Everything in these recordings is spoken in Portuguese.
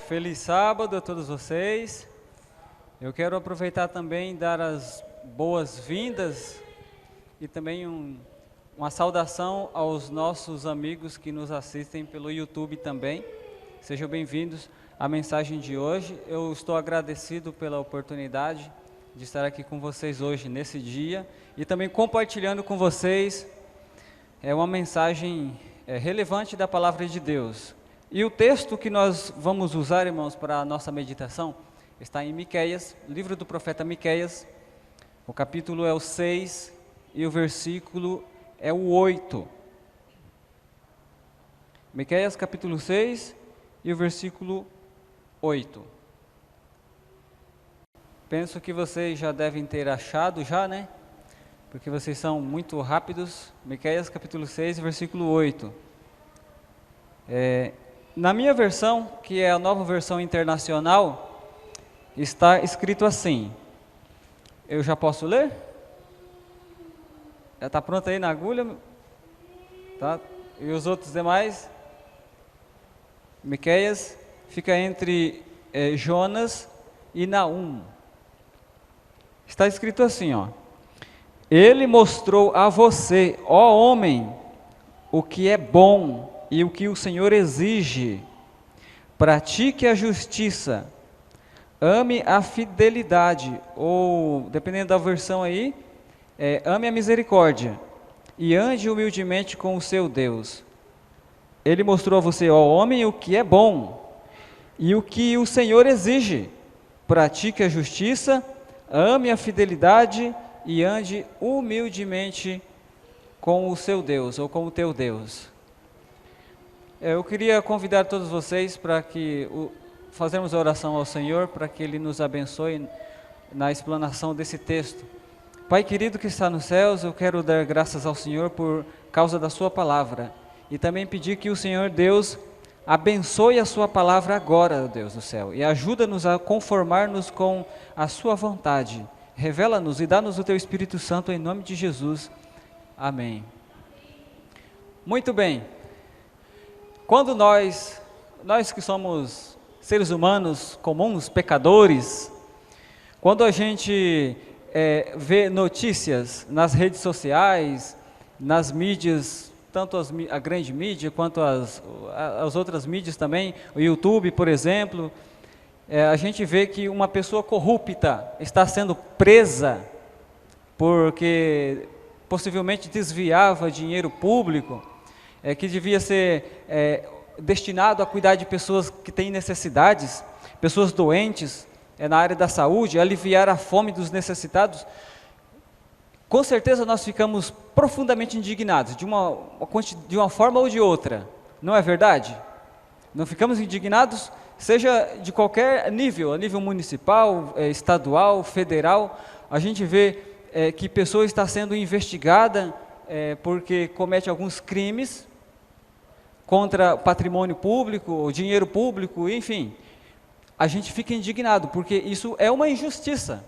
Feliz sábado a todos vocês. Eu quero aproveitar também e dar as boas-vindas e também uma saudação aos nossos amigos que nos assistem pelo YouTube também. Sejam bem-vindos à mensagem de hoje. Eu estou agradecido pela oportunidade de estar aqui com vocês hoje, nesse dia, e também compartilhando com vocês uma mensagem relevante da Palavra de Deus. E o texto que nós vamos usar, irmãos, para a nossa meditação, está em Miqueias, livro do profeta Miqueias. O capítulo é o 6 e o versículo é o 8. Miqueias, capítulo 6 e o versículo 8. Penso que vocês já devem ter achado já, né? Porque vocês são muito rápidos. Miqueias, capítulo 6, versículo 8. Na minha versão, que é a nova versão internacional, está escrito assim. Eu já posso ler? Já está pronto aí na agulha? Tá? E os outros demais? Miqueias fica entre Jonas e Naum. Está escrito assim, ó. Ele mostrou a você, ó homem, o que é bom e o que o Senhor exige. Pratique a justiça, ame a fidelidade, ou, dependendo da versão aí, ame a misericórdia, e ande humildemente com o seu Deus. Ele mostrou a você, ó homem, o que é bom, e o que o Senhor exige. Pratique a justiça, ame a fidelidade, e ande humildemente com o seu Deus, ou com o teu Deus. Eu queria convidar todos vocês para que fazermos a oração ao Senhor, para que Ele nos abençoe na explanação desse texto. Pai querido que está nos céus, eu quero dar graças ao Senhor por causa da sua palavra, e também pedir que o Senhor Deus abençoe a sua palavra agora, Deus do céu, e ajuda-nos a conformar-nos com a sua vontade. Revela-nos e dá-nos o teu Espírito Santo em nome de Jesus. Amém. Muito bem. Quando nós que somos seres humanos comuns, pecadores, quando a gente vê notícias nas redes sociais, nas mídias, tanto a grande mídia quanto as outras mídias também, o YouTube, por exemplo, a gente vê que uma pessoa corrupta está sendo presa porque possivelmente desviava dinheiro público, que devia ser destinado a cuidar de pessoas que têm necessidades, pessoas doentes, na área da saúde, aliviar a fome dos necessitados. Com certeza nós ficamos profundamente indignados, de uma forma ou de outra, não é verdade? Não ficamos indignados, seja de qualquer nível, a nível municipal, estadual, federal. A gente vê que pessoa está sendo investigada porque comete alguns crimes contra patrimônio público, dinheiro público, enfim. A gente fica indignado, porque isso é uma injustiça.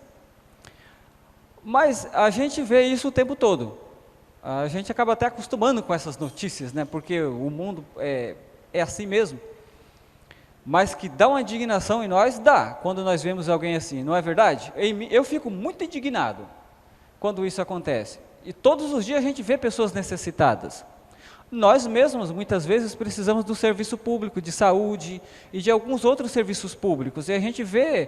Mas a gente vê isso o tempo todo. A gente acaba até acostumando com essas notícias, né? Porque o mundo é assim mesmo. Mas que dá uma indignação em nós, dá, quando nós vemos alguém assim, não é verdade? Eu fico muito indignado quando isso acontece. E todos os dias a gente vê pessoas necessitadas. Nós mesmos, muitas vezes, precisamos do serviço público, de saúde e de alguns outros serviços públicos. E a gente vê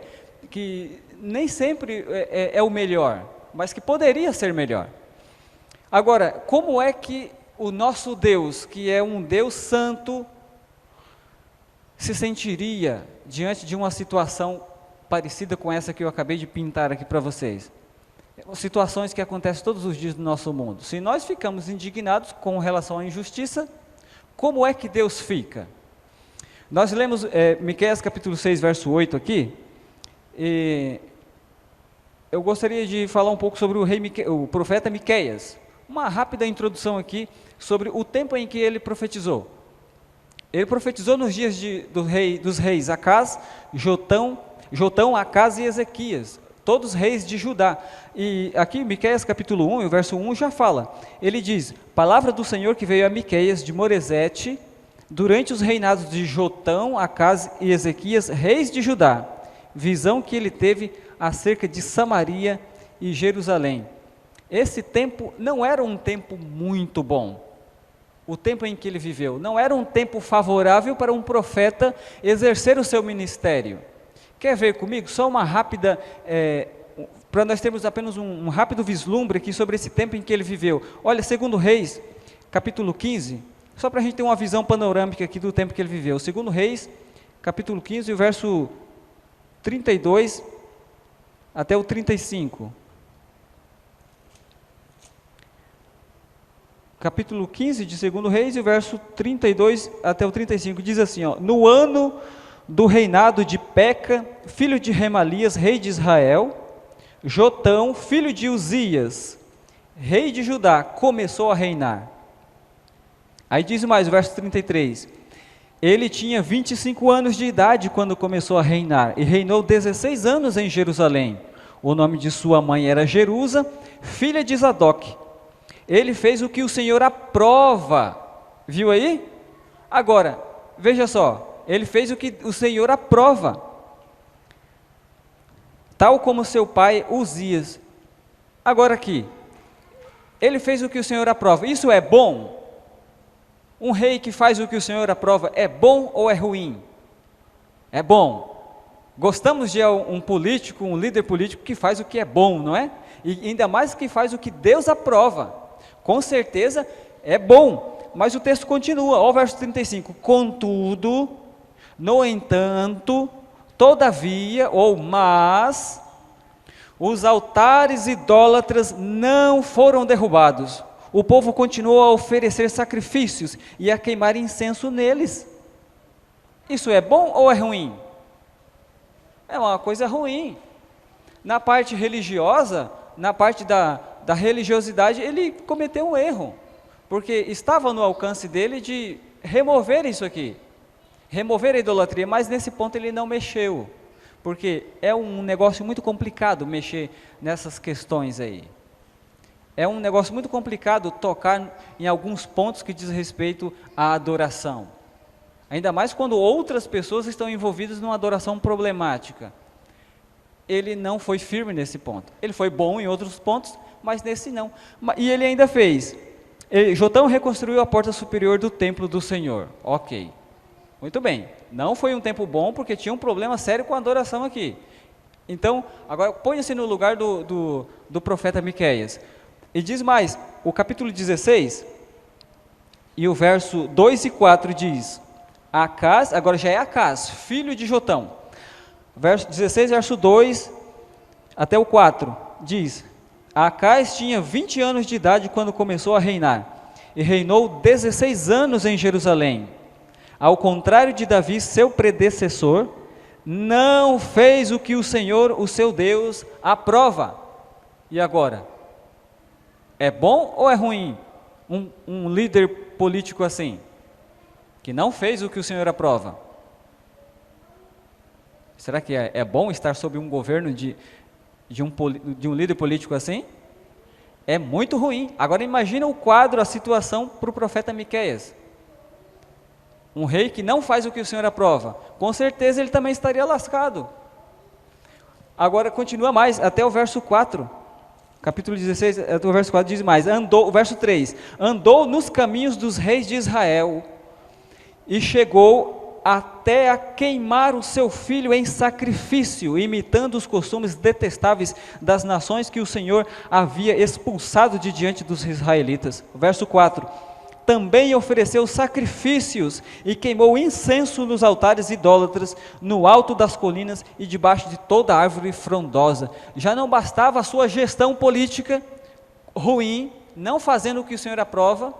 que nem sempre é o melhor, mas que poderia ser melhor. Agora, como é que o nosso Deus, que é um Deus santo, se sentiria diante de uma situação parecida com essa que eu acabei de pintar aqui para vocês? Situações que acontecem todos os dias no nosso mundo. Se nós ficamos indignados com relação à injustiça, como é que Deus fica? Nós lemos Miqueias capítulo 6, verso 8 aqui, e eu gostaria de falar um pouco sobre o profeta Miqueias. Uma rápida introdução aqui sobre o tempo em que ele profetizou. Ele profetizou nos dias dos reis Acaz, Jotão, Acaz e Ezequias, todos reis de Judá. E aqui Miqueias capítulo 1, o verso 1 já fala, ele diz: palavra do Senhor que veio a Miqueias de Moresete, durante os reinados de Jotão, Acaz e Ezequias, reis de Judá, visão que ele teve acerca de Samaria e Jerusalém. Esse tempo não era um tempo muito bom. O tempo em que ele viveu não era um tempo favorável para um profeta exercer o seu ministério. Quer ver comigo? Só uma rápida, para nós termos apenas um rápido vislumbre aqui sobre esse tempo em que ele viveu. Olha, 2 Reis, capítulo 15, só para a gente ter uma visão panorâmica aqui do tempo que ele viveu. 2 Reis, capítulo 15, o verso 32 até o 35. Capítulo 15 de 2 Reis, e o verso 32 até o 35, diz assim, ó: no ano do reinado de Peca, filho de Remalias, rei de Israel, Jotão, filho de Uzias, rei de Judá, começou a reinar. Aí diz mais, o verso 33, ele tinha 25 anos de idade quando começou a reinar, e reinou 16 anos em Jerusalém. O nome de sua mãe era Jerusa, filha de Zadok. Ele fez o que o Senhor aprova. Viu aí? Agora, veja só, ele fez o que o Senhor aprova. Tal como seu pai Uzias. Agora aqui, ele fez o que o Senhor aprova. Isso é bom? Um rei que faz o que o Senhor aprova é bom ou é ruim? É bom. Gostamos de um político, um líder político que faz o que é bom, não é? E ainda mais que faz o que Deus aprova. Com certeza é bom, mas o texto continua, ó, o verso 35, contudo, no entanto, todavia, ou mas, os altares idólatras não foram derrubados, o povo continuou a oferecer sacrifícios e a queimar incenso neles. Isso é bom ou é ruim? É uma coisa ruim. Na parte religiosa, na parte da religiosidade, ele cometeu um erro, porque estava no alcance dele de remover isso aqui, remover a idolatria, mas nesse ponto ele não mexeu, porque é um negócio muito complicado mexer nessas questões aí. É um negócio muito complicado tocar em alguns pontos que diz respeito à adoração, ainda mais quando outras pessoas estão envolvidas numa adoração problemática. Ele não foi firme nesse ponto, ele foi bom em outros pontos, mas nesse não. E ele ainda fez, Jotão reconstruiu a porta superior do templo do Senhor. Ok, muito bem, não foi um tempo bom, porque tinha um problema sério com a adoração aqui. Então, agora ponha-se no lugar do profeta Miqueias, e diz mais, o capítulo 16, e o verso 2 e 4 diz, Acaz, agora já é Acaz, filho de Jotão, verso 16, verso 2 até o 4, diz, Acaz tinha 20 anos de idade quando começou a reinar, e reinou 16 anos em Jerusalém. Ao contrário de Davi, seu predecessor, não fez o que o Senhor, o seu Deus, aprova. E agora? É bom ou é ruim um líder político assim, que não fez o que o Senhor aprova? Será que é bom estar sob um governo de um líder político assim? É muito ruim. Agora imagina o quadro, a situação para o profeta Miqueias. Um rei que não faz o que o Senhor aprova, com certeza ele também estaria lascado. Agora continua mais, até o verso 4, capítulo 16, até o verso 4 diz mais, o verso 3, andou nos caminhos dos reis de Israel, e chegou até a queimar o seu filho em sacrifício, imitando os costumes detestáveis das nações que o Senhor havia expulsado de diante dos israelitas. Verso 4, também ofereceu sacrifícios e queimou incenso nos altares idólatras, no alto das colinas e debaixo de toda árvore frondosa. Já não bastava a sua gestão política ruim, não fazendo o que o Senhor aprova,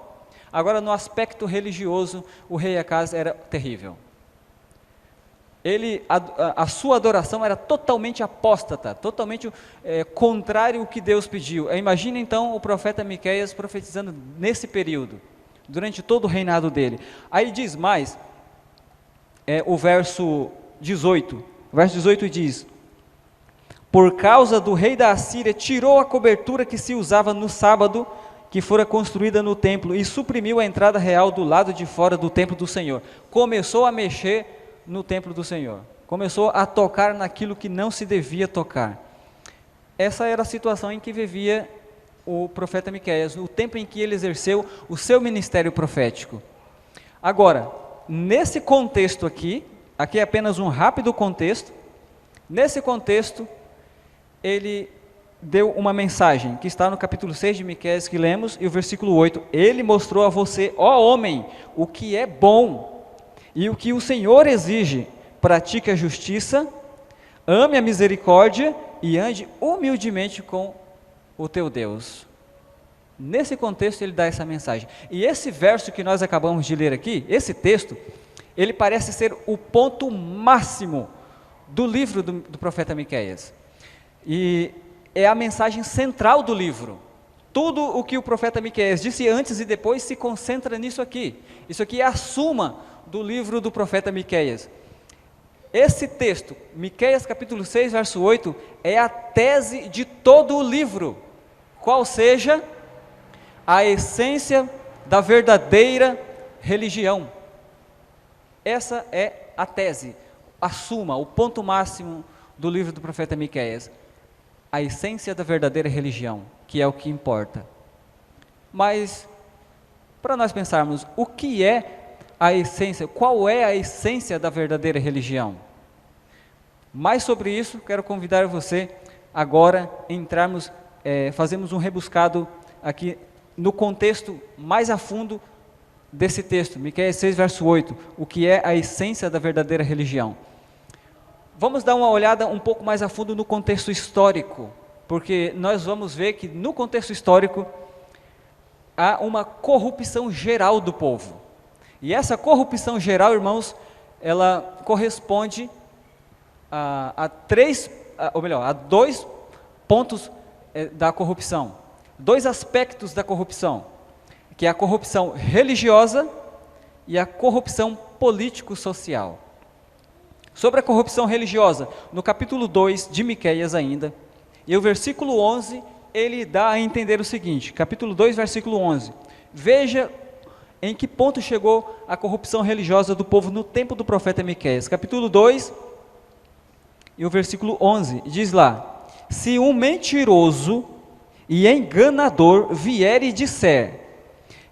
agora no aspecto religioso, o rei Acaz era terrível. A sua adoração era totalmente apóstata, totalmente contrário ao que Deus pediu. Imagina então o profeta Miqueias profetizando nesse período, durante todo o reinado dele. Aí diz mais, o verso 18, o verso 18 diz, por causa do rei da Assíria, tirou a cobertura que se usava no sábado que fora construída no templo e suprimiu a entrada real do lado de fora do templo do Senhor. Começou a mexer no templo do Senhor. Começou a tocar naquilo que não se devia tocar. Essa era a situação em que vivia o profeta Miqueias, o tempo em que ele exerceu o seu ministério profético. Agora, nesse contexto aqui é apenas um rápido contexto, nesse contexto, ele deu uma mensagem, que está no capítulo 6 de Miqueias, que lemos, e o versículo 8, ele mostrou a você, ó homem, o que é bom, e o que o Senhor exige, pratique a justiça, ame a misericórdia, e ande humildemente com o teu Deus. Nesse contexto ele dá essa mensagem, e esse verso que nós acabamos de ler aqui, esse texto, ele parece ser o ponto máximo do livro do profeta Miqueias, e é a mensagem central do livro. Tudo o que o profeta Miqueias disse antes e depois se concentra nisso aqui. Isso aqui é a suma do livro do profeta Miqueias. Esse texto, Miqueias capítulo 6, verso 8, é a tese de todo o livro, qual seja a essência da verdadeira religião. Essa é a tese, a suma, o ponto máximo do livro do profeta Miqueias. A essência da verdadeira religião, que é o que importa. Mas, para nós pensarmos, o que é a essência, qual é a essência da verdadeira religião? Mais sobre isso, quero convidar você agora a entrarmos, fazemos um rebuscado aqui no contexto mais a fundo desse texto, Miqueias 6, verso 8, o que é a essência da verdadeira religião. Vamos dar uma olhada um pouco mais a fundo no contexto histórico, porque nós vamos ver que no contexto histórico há uma corrupção geral do povo. E essa corrupção geral, irmãos, ela corresponde a dois pontos da corrupção, dois aspectos da corrupção, que é a corrupção religiosa e a corrupção político-social. Sobre a corrupção religiosa, no capítulo 2 de Miqueias ainda, e o versículo 11, ele dá a entender o seguinte, capítulo 2, versículo 11, veja em que ponto chegou a corrupção religiosa do povo no tempo do profeta Miqueias, capítulo 2, e o versículo 11, diz lá, se um mentiroso e enganador vier e disser,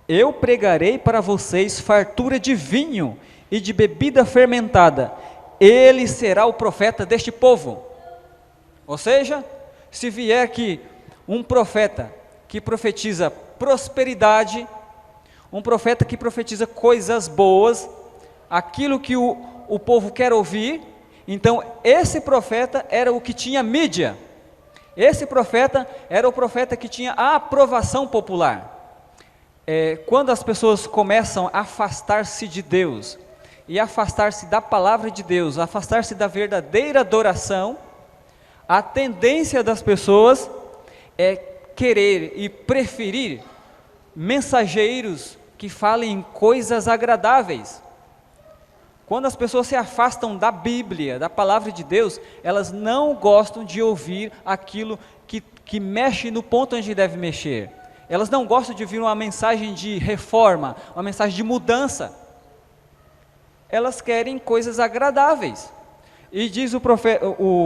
eu pregarei para vocês fartura de vinho e de bebida fermentada, ele será o profeta deste povo. Ou seja, se vier aqui um profeta que profetiza prosperidade, um profeta que profetiza coisas boas, aquilo que o povo quer ouvir, então esse profeta era o que tinha mídia, esse profeta era o profeta que tinha a aprovação popular. Quando as pessoas começam a afastar-se de Deus, e afastar-se da palavra de Deus, afastar-se da verdadeira adoração, a tendência das pessoas é querer e preferir mensageiros que falem coisas agradáveis. Quando as pessoas se afastam da Bíblia, da palavra de Deus, elas não gostam de ouvir aquilo que mexe no ponto onde deve mexer. Elas não gostam de ouvir uma mensagem de reforma, uma mensagem de mudança. Elas querem coisas agradáveis. E diz o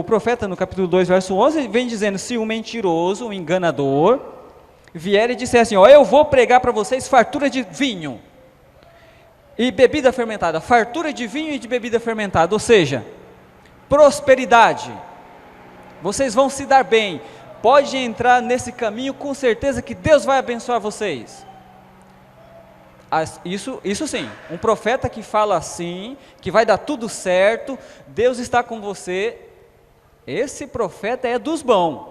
profeta no capítulo 2, verso 11, vem dizendo, se um mentiroso, um enganador, vier e disser assim, eu vou pregar para vocês fartura de vinho e bebida fermentada, fartura de vinho e de bebida fermentada, ou seja, prosperidade, vocês vão se dar bem, pode entrar nesse caminho com certeza que Deus vai abençoar vocês. Isso sim, um profeta que fala assim, que vai dar tudo certo, Deus está com você, esse profeta é dos bons,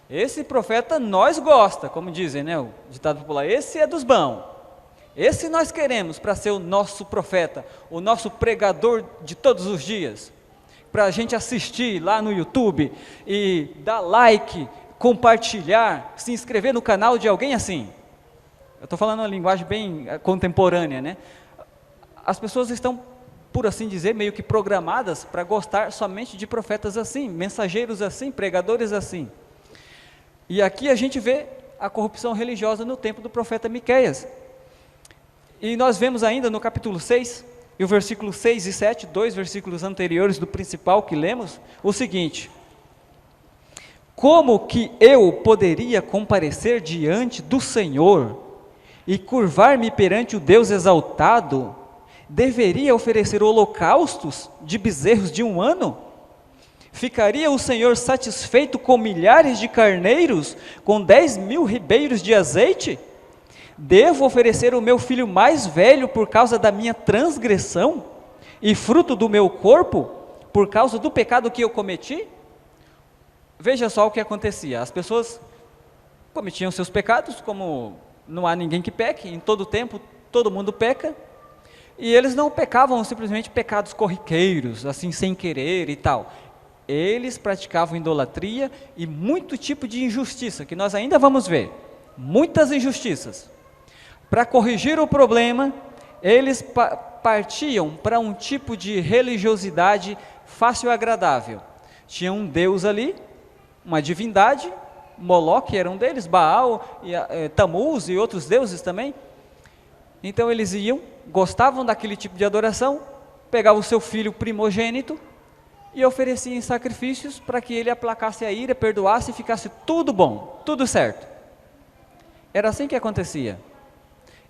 esse profeta nós gosta, como dizem, né, o ditado popular, esse é dos bons, esse nós queremos para ser o nosso profeta, o nosso pregador de todos os dias, para a gente assistir lá no YouTube, e dar like, compartilhar, se inscrever no canal de alguém assim. Eu estou falando uma linguagem bem contemporânea, né? As pessoas estão, por assim dizer, meio que programadas para gostar somente de profetas assim, mensageiros assim, pregadores assim. E aqui a gente vê a corrupção religiosa no tempo do profeta Miqueias. E nós vemos ainda no capítulo 6, e o versículo 6 e 7, 2 versículos anteriores do principal que lemos, o seguinte: como que eu poderia comparecer diante do Senhor e curvar-me perante o Deus exaltado? Deveria oferecer holocaustos de bezerros de 1 ano? Ficaria o Senhor satisfeito com milhares de carneiros, com 10.000 ribeiros de azeite? Devo oferecer o meu filho mais velho por causa da minha transgressão, e fruto do meu corpo, por causa do pecado que eu cometi? Veja só o que acontecia, as pessoas cometiam seus pecados, como não há ninguém que peque, em todo tempo todo mundo peca, e eles não pecavam simplesmente pecados corriqueiros, assim sem querer e tal. Eles praticavam idolatria e muito tipo de injustiça, que nós ainda vamos ver, muitas injustiças. Para corrigir o problema, eles partiam para um tipo de religiosidade fácil e agradável. Tinha um Deus ali, uma divindade, Moloque era um deles, Baal, Tamuz e outros deuses também. Então eles iam, gostavam daquele tipo de adoração, pegavam o seu filho primogênito e ofereciam sacrifícios para que ele aplacasse a ira, perdoasse e ficasse tudo bom, tudo certo. Era assim que acontecia.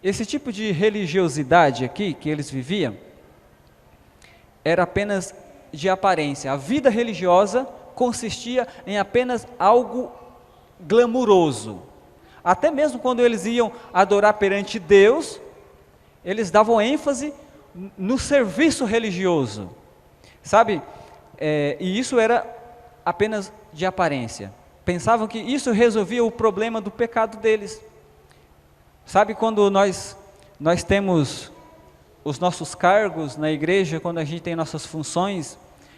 Esse tipo de religiosidade aqui que eles viviam era apenas de aparência. A vida religiosa consistia em apenas algo glamuroso. Até mesmo quando eles iam adorar perante Deus, eles davam ênfase no serviço religioso, sabe? E isso era apenas de aparência. Pensavam que isso resolvia o problema do pecado deles. Sabe quando nós temos os nossos cargos na igreja, quando a gente tem nossas funções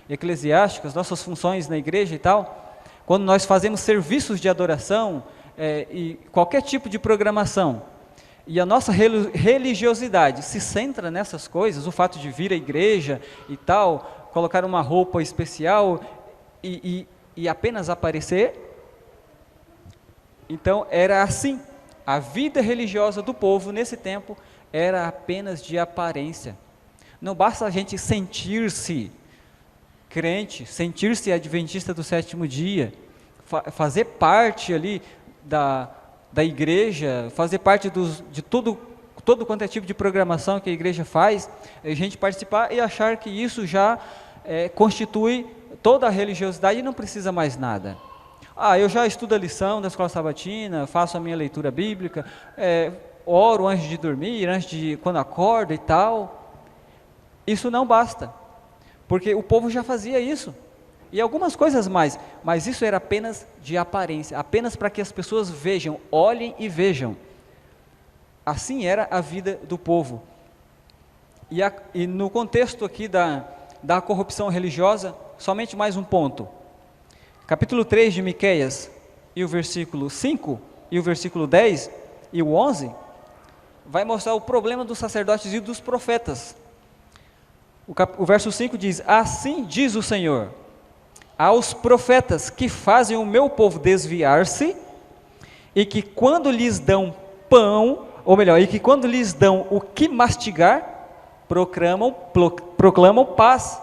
eclesiásticas, nossas funções na igreja e tal, quando nós fazemos serviços de adoração e qualquer tipo de programação, e a nossa religiosidade se centra nessas coisas, o fato de vir à igreja e tal, colocar uma roupa especial e apenas aparecer, então era assim. A vida religiosa do povo nesse tempo era apenas de aparência. Não basta a gente sentir-se crente, sentir-se adventista do sétimo dia, fazer parte ali da igreja, fazer parte de todo quanto é tipo de programação que a igreja faz, a gente participar e achar que isso já constitui toda a religiosidade e não precisa mais nada. Eu já estudo a lição da escola sabatina, faço a minha leitura bíblica, oro antes de dormir, quando acordo e tal. Isso não basta, porque o povo já fazia isso, e algumas coisas mais, mas isso era apenas de aparência, apenas para que as pessoas vejam, olhem e vejam. Assim era a vida do povo. E no contexto aqui da corrupção religiosa, somente mais um ponto. Capítulo 3 de Miqueias, e o versículo 5, e o versículo 10, e o 11, vai mostrar o problema dos sacerdotes e dos profetas. O verso 5 diz: assim diz o Senhor, aos profetas que fazem o meu povo desviar-se, e que quando lhes dão pão, ou melhor, e que quando lhes dão o que mastigar, proclamam paz,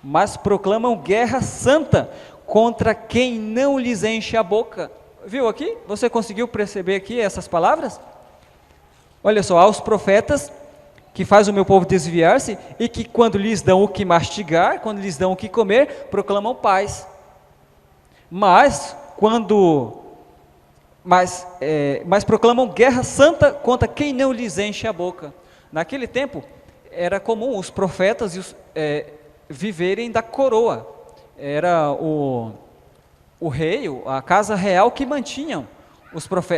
mas proclamam guerra santa, contra quem não lhes enche a boca. Viu aqui? Você conseguiu perceber aqui essas palavras? Olha só, aos profetas que faz o meu povo desviar-se, e que quando lhes dão o que mastigar, quando lhes dão o que comer, proclamam paz. Mas proclamam guerra santa contra quem não lhes enche a boca. Naquele tempo, era comum os profetas viverem da coroa. Era o rei, a casa real que mantinham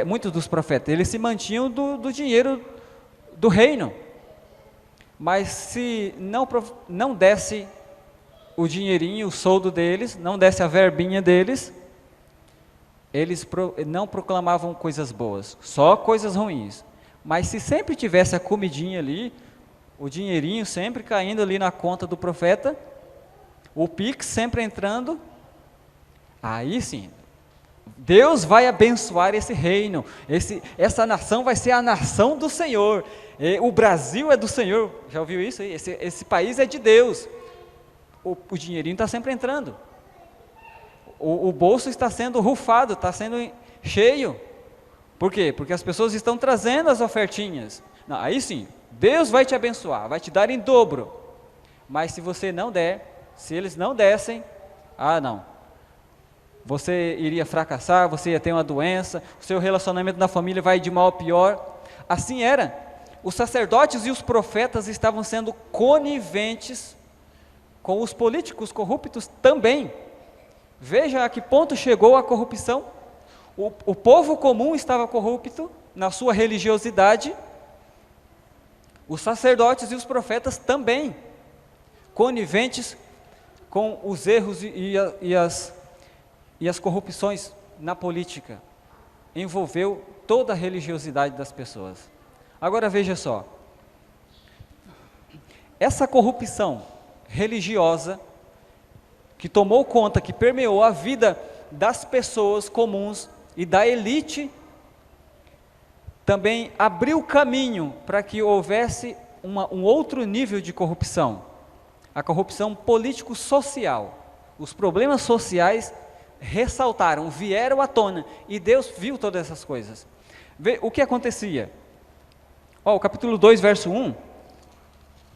muitos dos profetas. Eles se mantinham do dinheiro do reino. Mas se não desse o dinheirinho, o soldo deles, não desse a verbinha deles, eles não proclamavam coisas boas, só coisas ruins. Mas se sempre tivesse a comidinha ali, o dinheirinho sempre caindo ali na conta do profeta, o Pix sempre entrando, aí sim, Deus vai abençoar esse reino, essa nação vai ser a nação do Senhor, o Brasil é do Senhor, já ouviu isso aí? Esse país é de Deus, o dinheirinho está sempre entrando, o bolso está sendo rufado, está sendo cheio, por quê? Porque as pessoas estão trazendo as ofertinhas. Não, aí sim, Deus vai te abençoar, vai te dar em dobro, mas se você não der, se eles não dessem, não, você iria fracassar, você ia ter uma doença, o seu relacionamento na família vai de mal a pior. Assim era, os sacerdotes e os profetas estavam sendo coniventes com os políticos corruptos também. Veja a que ponto chegou a corrupção. O povo comum estava corrupto na sua religiosidade, os sacerdotes e os profetas também, coniventes com os erros e as corrupções na política. Envolveu toda a religiosidade das pessoas. Agora veja só, essa corrupção religiosa que tomou conta, que permeou a vida das pessoas comuns e da elite, também abriu caminho para que houvesse um outro nível de corrupção, a corrupção político-social. Os problemas sociais ressaltaram, vieram à tona, e Deus viu todas essas coisas. Vê o que acontecia. O capítulo 2, verso 1,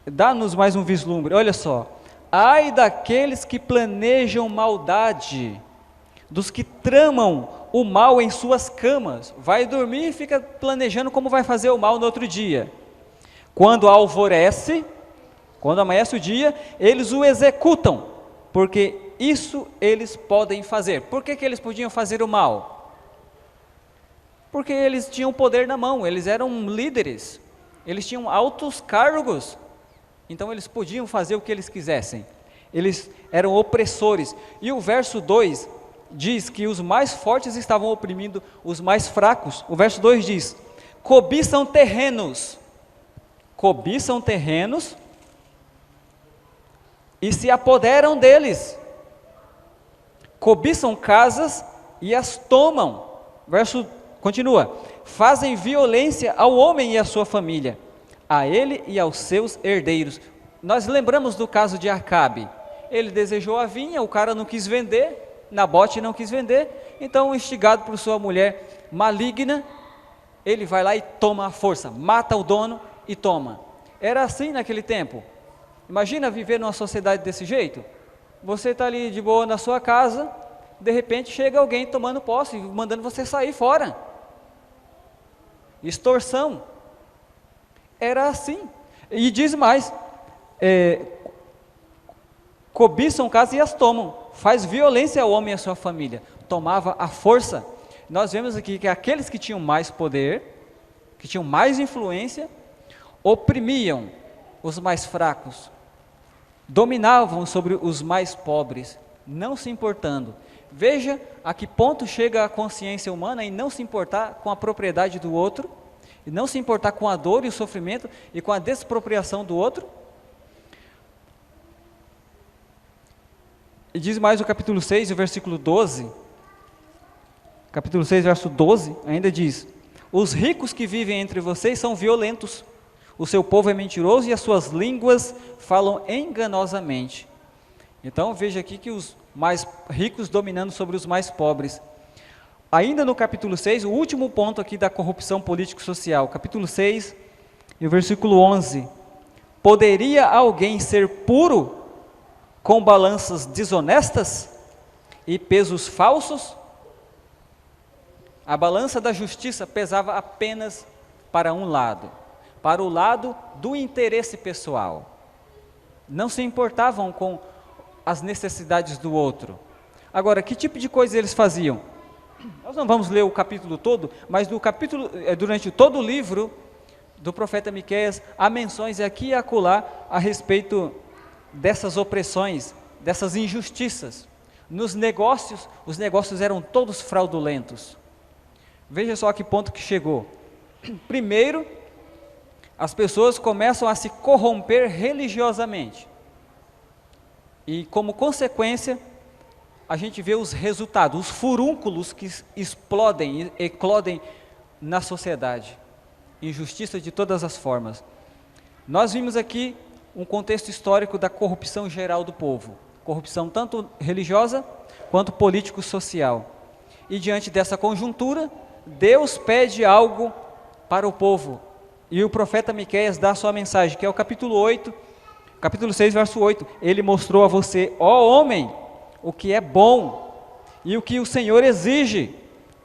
dá-nos mais um vislumbre, olha só. Ai daqueles que planejam maldade, dos que tramam o mal em suas camas, vai dormir e fica planejando como vai fazer o mal no outro dia. Quando amanhece o dia, eles o executam, porque isso eles podem fazer. Por que eles podiam fazer o mal? Porque eles tinham poder na mão, eles eram líderes, eles tinham altos cargos, então eles podiam fazer o que eles quisessem, eles eram opressores. E o verso 2 diz que os mais fortes estavam oprimindo os mais fracos. O verso 2 diz, cobiçam terrenos e se apoderam deles, cobiçam casas e as tomam. Verso continua, fazem violência ao homem e à sua família, a ele e aos seus herdeiros. Nós lembramos do caso de Acabe, ele desejou a vinha, o cara não quis vender, Nabote não quis vender, então instigado por sua mulher maligna, ele vai lá e toma a força, mata o dono e toma. Era assim naquele tempo. Imagina viver numa sociedade desse jeito, você está ali de boa na sua casa, de repente chega alguém tomando posse, mandando você sair fora, extorsão, era assim, e diz mais, cobiçam casas e as tomam, faz violência ao homem e à sua família, tomava a força. Nós vemos aqui que aqueles que tinham mais poder, que tinham mais influência, oprimiam os mais fracos, dominavam sobre os mais pobres, não se importando. Veja a que ponto chega a consciência humana em não se importar com a propriedade do outro, e não se importar com a dor e o sofrimento, e com a despropriação do outro. E diz mais o capítulo 6, o versículo 12, capítulo 6, verso 12, ainda diz, os ricos que vivem entre vocês são violentos, o seu povo é mentiroso e as suas línguas falam enganosamente. Então veja aqui que os mais ricos dominando sobre os mais pobres. Ainda no capítulo 6, o último ponto aqui da corrupção político-social, capítulo 6 e o versículo 11, poderia alguém ser puro com balanças desonestas e pesos falsos? A balança da justiça pesava apenas para um lado, para o lado do interesse pessoal. Não se importavam com as necessidades do outro. Agora, que tipo de coisa eles faziam? Nós não vamos ler o capítulo todo, mas durante todo o livro do profeta Miqueias, há menções aqui e acolá a respeito dessas opressões, dessas injustiças. Nos negócios, os negócios eram todos fraudulentos. Veja só a que ponto que chegou. Primeiro, as pessoas começam a se corromper religiosamente. E como consequência, a gente vê os resultados, os furúnculos que explodem, eclodem na sociedade. Injustiça de todas as formas. Nós vimos aqui um contexto histórico da corrupção geral do povo. Corrupção tanto religiosa quanto político-social. E diante dessa conjuntura, Deus pede algo para o povo. E o profeta Miqueias dá a sua mensagem, que é o capítulo 8, capítulo 6, verso 8. Ele mostrou a você, ó homem, o que é bom e o que o Senhor exige.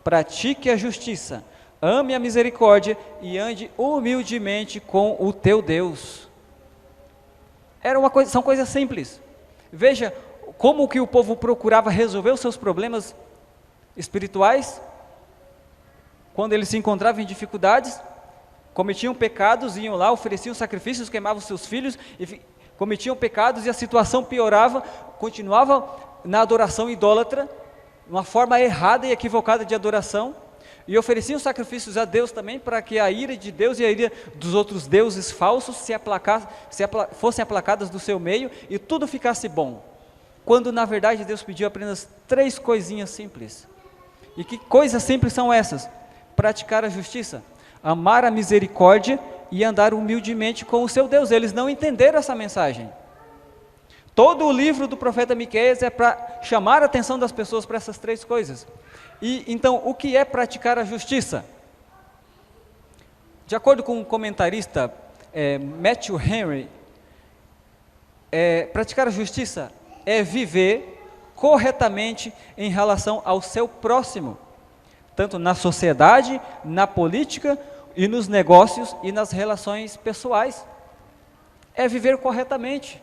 Pratique a justiça, ame a misericórdia e ande humildemente com o teu Deus. São coisas simples. Veja como que o povo procurava resolver os seus problemas espirituais. Quando eles se encontravam em dificuldades, cometiam pecados, iam lá, ofereciam sacrifícios, queimavam seus filhos, cometiam pecados e a situação piorava, continuava na adoração idólatra, uma forma errada e equivocada de adoração, e ofereciam sacrifícios a Deus também, para que a ira de Deus e a ira dos outros deuses falsos fossem aplacadas do seu meio, e tudo ficasse bom, quando na verdade Deus pediu apenas 3 coisinhas simples. E que coisas simples são essas? Praticar a justiça, amar a misericórdia e andar humildemente com o seu Deus. Eles não entenderam essa mensagem. Todo o livro do profeta Miqueias é para chamar a atenção das pessoas para essas 3 coisas. E então, o que é praticar a justiça? De acordo com o comentarista Matthew Henry, praticar a justiça é viver corretamente em relação ao seu próximo, tanto na sociedade, na política e nos negócios e nas relações pessoais. É viver corretamente.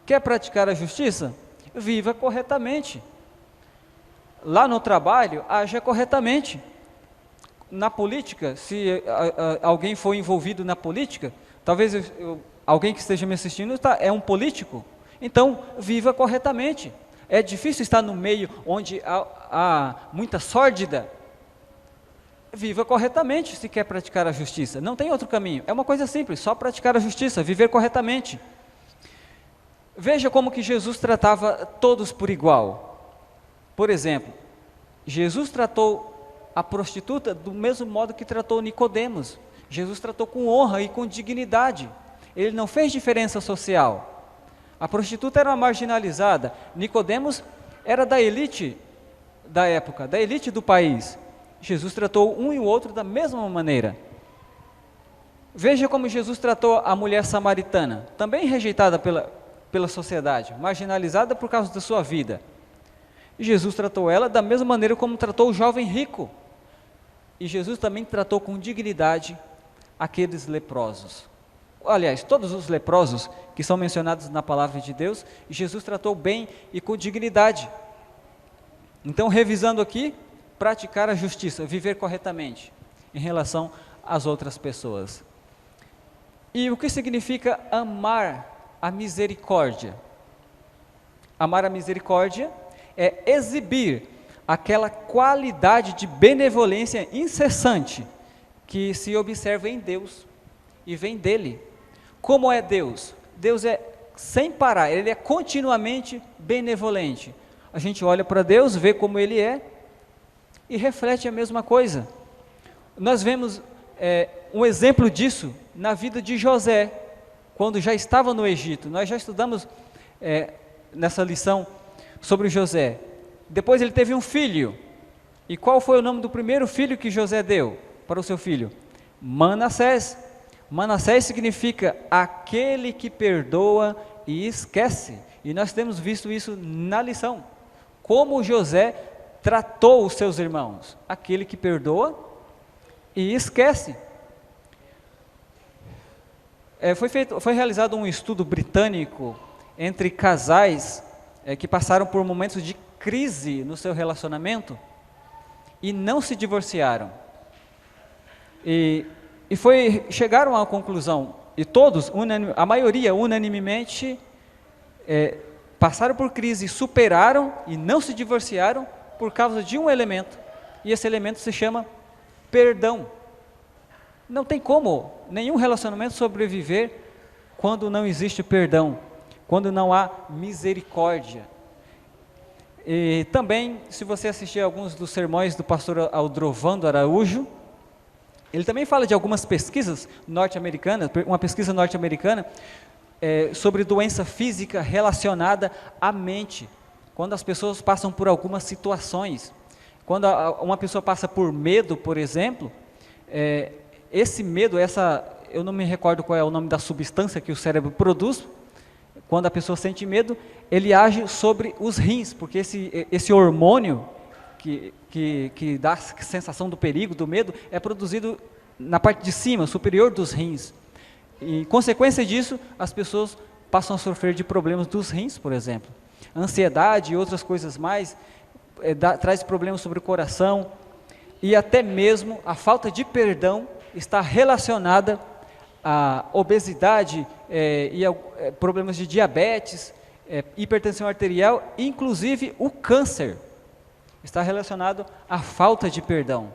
Quer praticar a justiça? Viva corretamente. Lá no trabalho, haja corretamente. Na política, se alguém for envolvido na política, talvez alguém que esteja me assistindo é um político, então viva corretamente. É difícil estar no meio onde há muita sórdida. Viva corretamente se quer praticar a justiça. Não tem outro caminho. É uma coisa simples, só praticar a justiça, viver corretamente. Veja como que Jesus tratava todos por igual. Por exemplo, Jesus tratou a prostituta do mesmo modo que tratou Nicodemos. Jesus tratou com honra e com dignidade. Ele não fez diferença social. A prostituta era uma marginalizada. Nicodemos era da elite da época, da elite do país. Jesus tratou um e o outro da mesma maneira. Veja como Jesus tratou a mulher samaritana, também rejeitada pela sociedade, marginalizada por causa da sua vida. E Jesus tratou ela da mesma maneira como tratou o jovem rico. E Jesus também tratou com dignidade aqueles leprosos. Aliás, todos os leprosos que são mencionados na palavra de Deus, Jesus tratou bem e com dignidade. Então, revisando aqui, praticar a justiça, viver corretamente em relação às outras pessoas. E o que significa amar a misericórdia? Amar a misericórdia é exibir aquela qualidade de benevolência incessante que se observa em Deus e vem dele. Como é Deus? Deus é sem parar, Ele é continuamente benevolente. A gente olha para Deus, vê como Ele é e reflete a mesma coisa. Nós vemos um exemplo disso na vida de José, quando já estava no Egito. Nós já estudamos nessa lição sobre José. Depois ele teve um filho. E qual foi o nome do primeiro filho que José deu para o seu filho? Manassés. Manassés significa aquele que perdoa e esquece. E nós temos visto isso na lição. Como José tratou os seus irmãos. Aquele que perdoa e esquece. Foi realizado um estudo britânico entre casais que passaram por momentos de crise no seu relacionamento e não se divorciaram. Chegaram à conclusão, e todos, a maioria unanimemente, passaram por crise, superaram e não se divorciaram por causa de um elemento, e esse elemento se chama perdão. Não tem como nenhum relacionamento sobreviver quando não existe perdão, quando não há misericórdia. E também, se você assistir alguns dos sermões do pastor Aldrovando Araújo, ele também fala de algumas pesquisas norte-americanas, uma pesquisa norte-americana, sobre doença física relacionada à mente, quando as pessoas passam por algumas situações. Quando uma pessoa passa por medo, por exemplo, esse medo, eu não me recordo qual é o nome da substância que o cérebro produz, quando a pessoa sente medo, ele age sobre os rins, porque esse hormônio que dá a sensação do perigo, do medo, é produzido na parte de cima, superior dos rins. E, consequência disso, as pessoas passam a sofrer de problemas dos rins, por exemplo. Ansiedade e outras coisas mais, traz problemas sobre o coração, e até mesmo a falta de perdão está relacionada à obesidade e a problemas de diabetes, hipertensão arterial, inclusive o câncer, está relacionado à falta de perdão.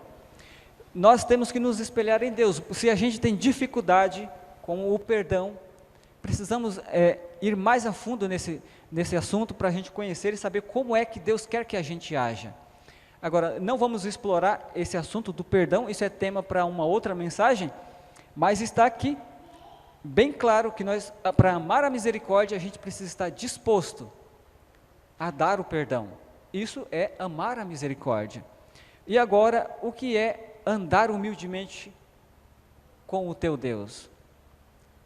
Nós temos que nos espelhar em Deus. Se a gente tem dificuldade com o perdão, precisamos ir mais a fundo nesse assunto para a gente conhecer e saber como é que Deus quer que a gente haja. Agora, não vamos explorar esse assunto do perdão, isso é tema para uma outra mensagem, mas está aqui bem claro que nós, para amar a misericórdia, a gente precisa estar disposto a dar o perdão. Isso é amar a misericórdia. E agora, o que é andar humildemente com o teu Deus?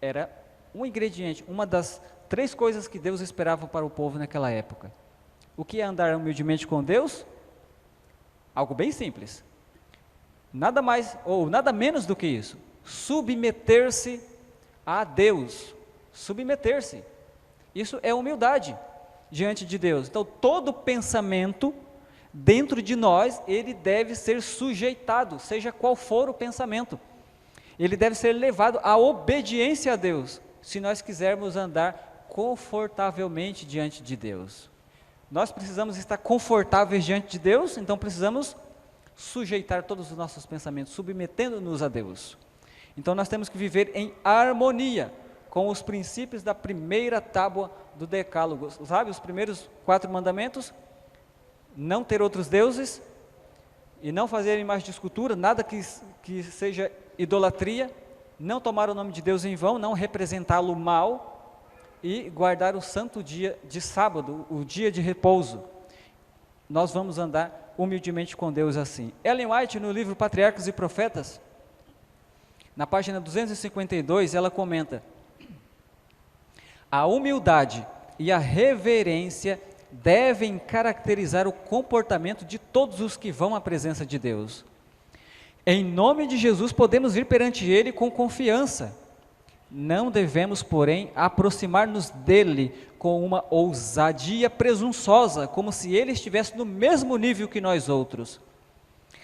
Era um ingrediente, uma das 3 coisas que Deus esperava para o povo naquela época. O que é andar humildemente com Deus? Algo bem simples. Nada mais ou nada menos do que isso. Submeter-se a Deus. Submeter-se. Isso é humildade diante de Deus. Então, todo pensamento dentro de nós, ele deve ser sujeitado, seja qual for o pensamento. Ele deve ser levado à obediência a Deus, se nós quisermos andar confortavelmente diante de Deus. Nós precisamos estar confortáveis diante de Deus, então precisamos sujeitar todos os nossos pensamentos, submetendo-nos a Deus. Então nós temos que viver em harmonia com os princípios da primeira tábua do Decálogo. Sabe, os primeiros 4 mandamentos? Não ter outros deuses, e não fazer imagem de escultura, nada que seja idolatria, não tomar o nome de Deus em vão, não representá-lo mal, e guardar o santo dia de sábado, o dia de repouso. Nós vamos andar humildemente com Deus assim. Ellen White, no livro Patriarcas e Profetas, na página 252, ela comenta: a humildade e a reverência devem caracterizar o comportamento de todos os que vão à presença de Deus. Em nome de Jesus podemos ir perante Ele com confiança. Não devemos, porém, aproximar-nos dEle com uma ousadia presunçosa, como se Ele estivesse no mesmo nível que nós outros.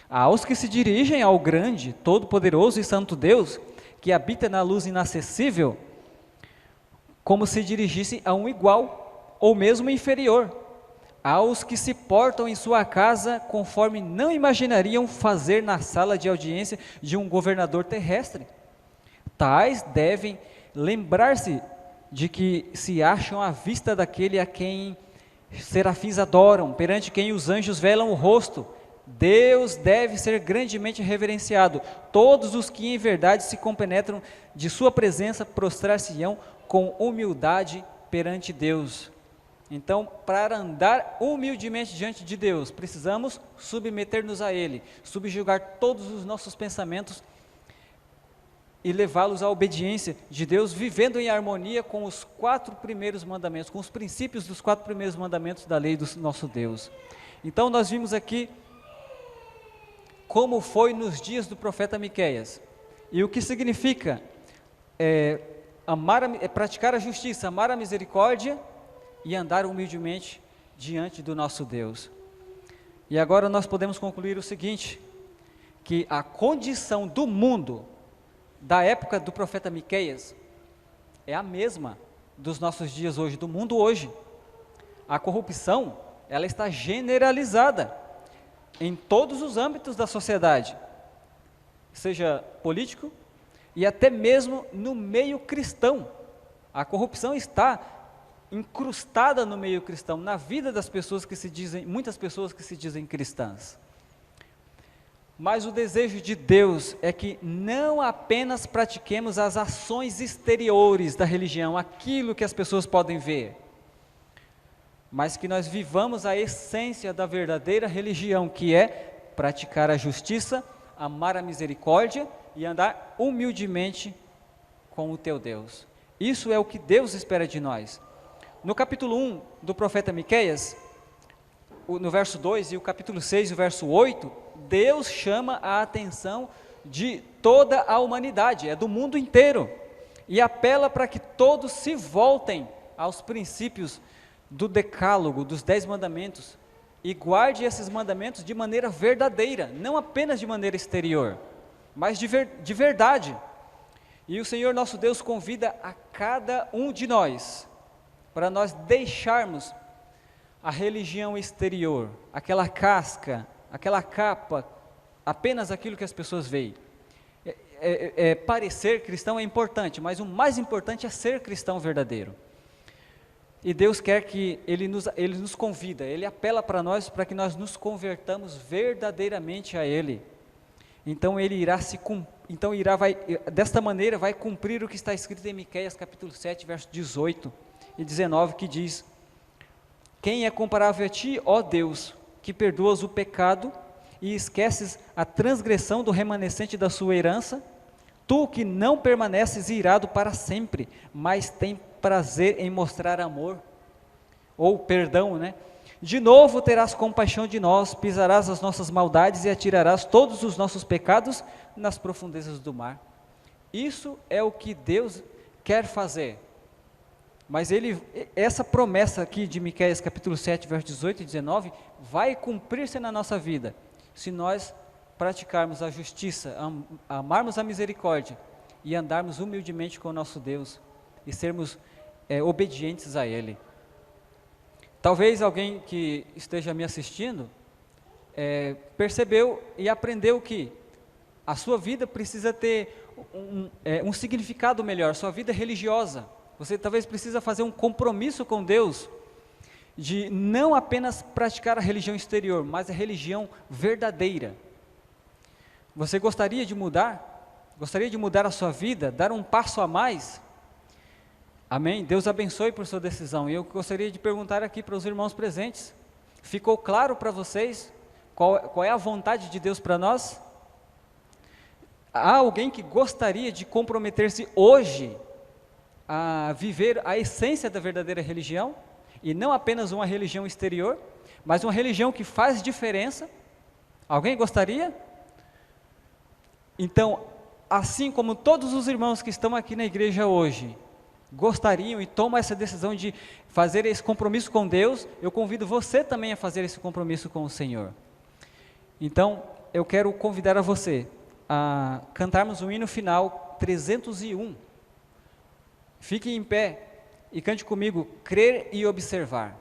Aos que se dirigem ao grande, todo-poderoso e santo Deus, que habita na luz inacessível, como se dirigisse a um igual, ou mesmo inferior, aos que se portam em sua casa conforme não imaginariam fazer na sala de audiência de um governador terrestre. Tais devem lembrar-se de que se acham à vista daquele a quem serafins adoram, perante quem os anjos velam o rosto. Deus deve ser grandemente reverenciado. Todos os que em verdade se compenetram de sua presença prostrar-se-ão com humildade perante Deus. Então, para andar humildemente diante de Deus, precisamos submeter-nos a Ele, subjugar todos os nossos pensamentos e levá-los à obediência de Deus, vivendo em harmonia com os 4 primeiros mandamentos, com os princípios dos 4 primeiros mandamentos da lei do nosso Deus. Então, nós vimos aqui como foi nos dias do profeta Miqueias, e o que significa praticar a justiça, amar a misericórdia e andar humildemente diante do nosso Deus. E agora nós podemos concluir o seguinte, que a condição do mundo da época do profeta Miqueias é a mesma dos nossos dias hoje, do mundo hoje. A corrupção, ela está generalizada em todos os âmbitos da sociedade, seja político e até mesmo no meio cristão. A corrupção está incrustada no meio cristão, na vida das pessoas que se dizem, muitas pessoas que se dizem cristãs. Mas o desejo de Deus é que não apenas pratiquemos as ações exteriores da religião, aquilo que as pessoas podem ver, mas que nós vivamos a essência da verdadeira religião, que é praticar a justiça, amar a misericórdia e andar humildemente com o teu Deus. Isso é o que Deus espera de nós. No capítulo 1 do profeta Miqueias, no verso 2 e o capítulo 6, o verso 8, Deus chama a atenção de toda a humanidade, é do mundo inteiro, e apela para que todos se voltem aos princípios do decálogo, dos 10 mandamentos, e guarde esses mandamentos de maneira verdadeira, não apenas de maneira exterior, mas de verdade. E o Senhor nosso Deus convida a cada um de nós, para nós deixarmos a religião exterior, aquela casca, aquela capa, apenas aquilo que as pessoas veem. Parecer cristão é importante, mas o mais importante é ser cristão verdadeiro. E Deus quer que Ele nos convida, Ele apela para nós, para que nós nos convertamos verdadeiramente a Ele. Então desta maneira vai cumprir o que está escrito em Miqueias capítulo 7, verso 18 e 19, que diz: quem é comparável a ti, ó Deus, que perdoas o pecado e esqueces a transgressão do remanescente da sua herança? Tu que não permaneces irado para sempre, mas tem prazer em mostrar amor, ou perdão, né? De novo terás compaixão de nós, pisarás as nossas maldades e atirarás todos os nossos pecados nas profundezas do mar. Isso é o que Deus quer fazer. Mas essa promessa aqui de Miqueias capítulo 7, versos 18 e 19, vai cumprir-se na nossa vida, se nós praticarmos a justiça, amarmos a misericórdia e andarmos humildemente com o nosso Deus e sermos obedientes a Ele. Talvez alguém que esteja me assistindo percebeu e aprendeu que a sua vida precisa ter um significado melhor, sua vida religiosa. Você talvez precisa fazer um compromisso com Deus, de não apenas praticar a religião exterior, mas a religião verdadeira. Você gostaria de mudar? Gostaria de mudar a sua vida, dar um passo a mais? Amém? Deus abençoe por sua decisão. E eu gostaria de perguntar aqui para os irmãos presentes, ficou claro para vocês qual é a vontade de Deus para nós? Há alguém que gostaria de comprometer-se hoje a viver a essência da verdadeira religião, e não apenas uma religião exterior, mas uma religião que faz diferença? Alguém gostaria? Então, assim como todos os irmãos que estão aqui na igreja hoje gostariam e tomam essa decisão de fazer esse compromisso com Deus, eu convido você também a fazer esse compromisso com o Senhor. Então, eu quero convidar a você a cantarmos o hino final 301. Fique em pé e cante comigo, crer e observar.